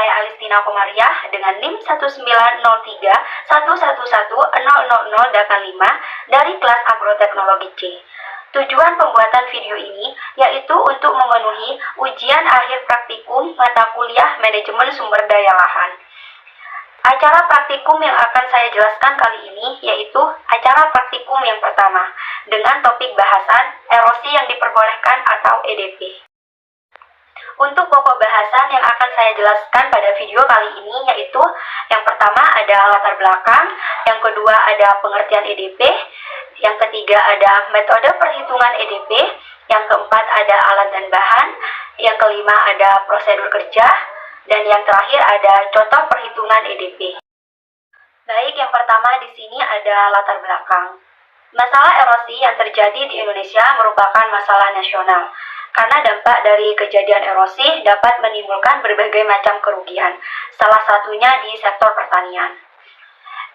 saya Alistina Komariah dengan NIM 19031110085 dari kelas Agroteknologi C. Tujuan pembuatan video ini yaitu untuk memenuhi ujian akhir praktikum mata kuliah Manajemen Sumber Daya Lahan. Acara praktikum yang akan saya jelaskan kali ini yaitu acara praktikum yang pertama dengan topik bahasan erosi yang diperbolehkan atau EDP. Untuk pokok bahasan yang akan saya jelaskan pada video kali ini yaitu yang pertama ada latar belakang, yang kedua ada pengertian EDP, yang ketiga ada metode perhitungan EDP, yang keempat ada alat dan bahan, yang kelima ada prosedur kerja, dan yang terakhir ada contoh perhitungan EDP. Baik, yang pertama di sini ada latar belakang. Masalah erosi yang terjadi di Indonesia merupakan masalah nasional, karena dampak dari kejadian erosi dapat menimbulkan berbagai macam kerugian, salah satunya di sektor pertanian.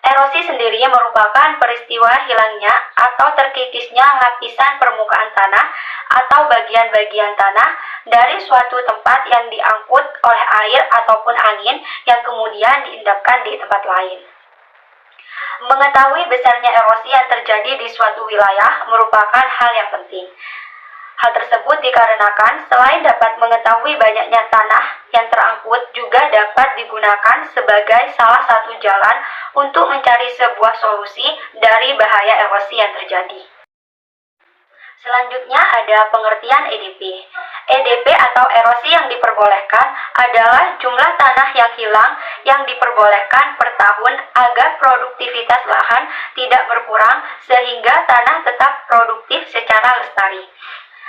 Erosi sendiri merupakan peristiwa hilangnya atau terkikisnya lapisan permukaan tanah atau bagian-bagian tanah dari suatu tempat yang diangkut oleh air ataupun angin yang kemudian diendapkan di tempat lain. Mengetahui besarnya erosi yang terjadi di suatu wilayah merupakan hal yang penting. Hal tersebut dikarenakan selain dapat mengetahui banyaknya tanah yang terangkut juga dapat digunakan sebagai salah satu jalan untuk mencari sebuah solusi dari bahaya erosi yang terjadi. Selanjutnya ada pengertian EDP. EDP atau erosi yang diperbolehkan adalah jumlah tanah yang hilang yang diperbolehkan per tahun agar produktivitas lahan tidak berkurang sehingga tanah tetap produktif secara lestari.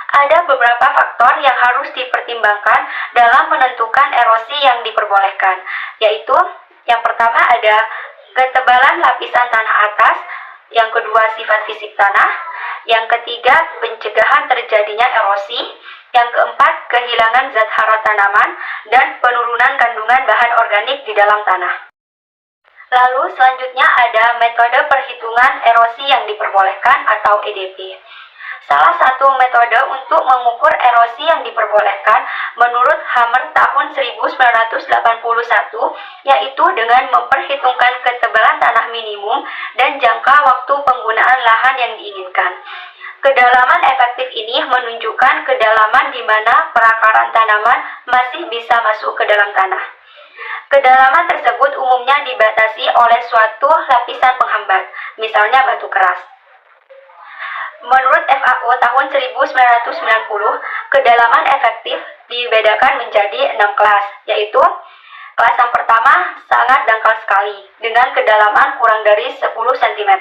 Ada beberapa faktor yang harus dipertimbangkan dalam menentukan erosi yang diperbolehkan, yaitu yang pertama ada ketebalan lapisan tanah atas, yang kedua sifat fisik tanah, yang ketiga pencegahan terjadinya erosi, yang keempat kehilangan zat hara tanaman, dan penurunan kandungan bahan organik di dalam tanah. Lalu selanjutnya ada metode perhitungan erosi yang diperbolehkan atau EDP. Salah satu metode untuk mengukur erosi yang diperbolehkan menurut Hammer tahun 1981 yaitu dengan memperhitungkan ketebalan tanah minimum dan jangka waktu penggunaan lahan yang diinginkan. Kedalaman efektif ini menunjukkan kedalaman di mana perakaran tanaman masih bisa masuk ke dalam tanah. Kedalaman tersebut umumnya dibatasi oleh suatu lapisan penghambat, misalnya batu keras. Menurut FAO tahun 1990, kedalaman efektif dibedakan menjadi 6 kelas, yaitu kelas yang pertama sangat dangkal sekali, dengan kedalaman kurang dari 10 cm.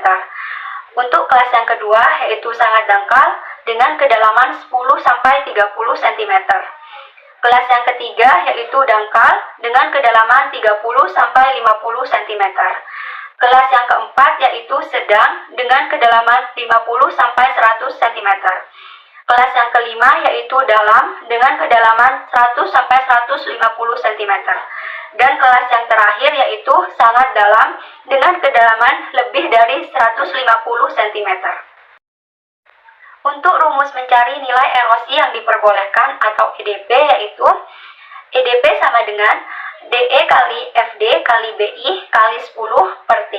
Untuk kelas yang kedua, yaitu sangat dangkal, dengan kedalaman 10-30 cm. Kelas yang ketiga, yaitu dangkal, dengan kedalaman 30-50 cm. Kelas yang keempat yaitu sedang dengan kedalaman 50-100 cm. Kelas yang kelima yaitu dalam dengan kedalaman 100-150 cm. Dan kelas yang terakhir yaitu sangat dalam dengan kedalaman lebih dari 150 cm. Untuk rumus mencari nilai erosi yang diperbolehkan atau EDP yaitu EDP sama dengan DE kali FD kali BI kali 10 per T,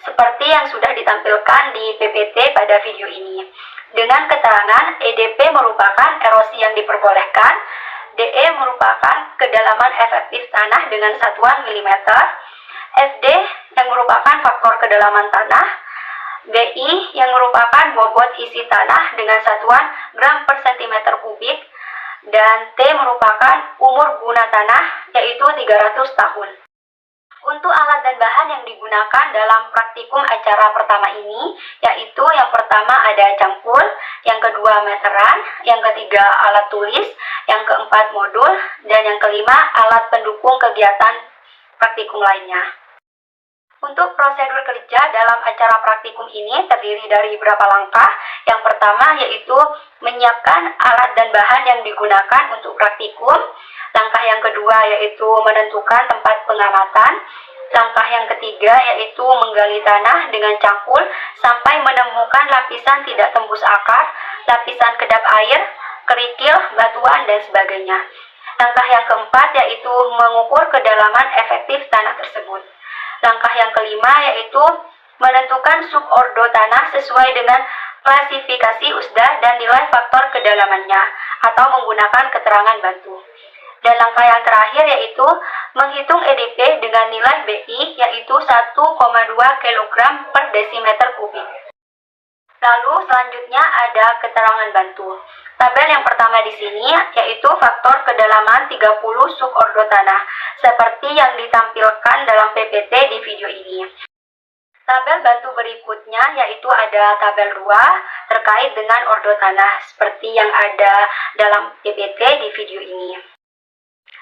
seperti yang sudah ditampilkan di PPT pada video ini. Dengan keterangan EDP merupakan erosi yang diperbolehkan, DE merupakan kedalaman efektif tanah dengan satuan mm, FD yang merupakan faktor kedalaman tanah, BI yang merupakan bobot isi tanah dengan satuan gram per centimeter kubik, dan T merupakan umur guna tanah, yaitu 300 tahun. Untuk alat dan bahan yang digunakan dalam praktikum acara pertama ini, yaitu yang pertama ada cangkul, yang kedua meteran, yang ketiga alat tulis, yang keempat modul, dan yang kelima alat pendukung kegiatan praktikum lainnya. Untuk prosedur kerja dalam acara praktikum ini terdiri dari beberapa langkah. Yang pertama yaitu menyiapkan alat dan bahan yang digunakan untuk praktikum. Langkah yang kedua yaitu menentukan tempat pengamatan. Langkah yang ketiga yaitu menggali tanah dengan cangkul sampai menemukan lapisan tidak tembus akar, lapisan kedap air, kerikil, batuan, dan sebagainya. Langkah yang keempat yaitu mengukur kedalaman efektif tanah tersebut. Langkah yang kelima yaitu menentukan subordo tanah sesuai dengan klasifikasi USDA dan nilai faktor kedalamannya atau menggunakan keterangan bantu. Dan langkah yang terakhir yaitu menghitung EDP dengan nilai BI yaitu 1,2 kg per desimeter kubik. Lalu selanjutnya ada keterangan bantu. Tabel yang pertama di sini yaitu faktor kedalaman 30 subordo tanah seperti yang ditampilkan dalam PPT di video ini. Tabel bantu berikutnya yaitu ada tabel 2 terkait dengan ordo tanah seperti yang ada dalam PPT di video ini.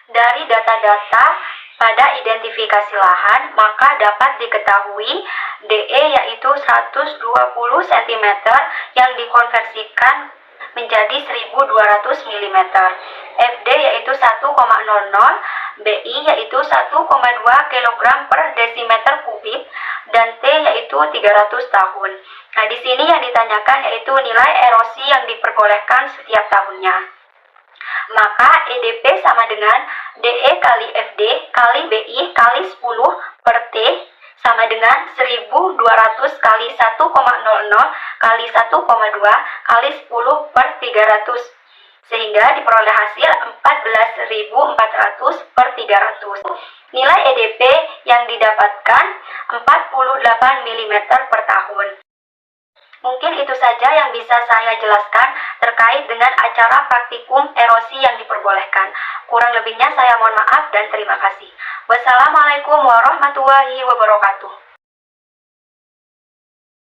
Dari data-data pada identifikasi lahan, maka dapat diketahui DE yaitu 120 cm yang dikonversikan menjadi 1200 mm, FD yaitu 1,00, BI yaitu 1,2 kg per desimeter kubik, dan T yaitu 300 tahun. Nah, di sini yang ditanyakan yaitu nilai erosi yang diperbolehkan setiap tahunnya. Maka EDP sama dengan DE kali FD kali BI kali 10 per T sama dengan 1200 kali 1,00 kali 1,2 kali 10 per 300 sehingga diperoleh hasil 14.400 per 300. Nilai EDP yang didapatkan 48 mm per tahun. Mungkin itu saja yang bisa saya jelaskan terkait dengan acara praktikum erosi yang diperbolehkan. Kurang lebihnya saya mohon maaf dan terima kasih. Wassalamualaikum warahmatullahi wabarakatuh.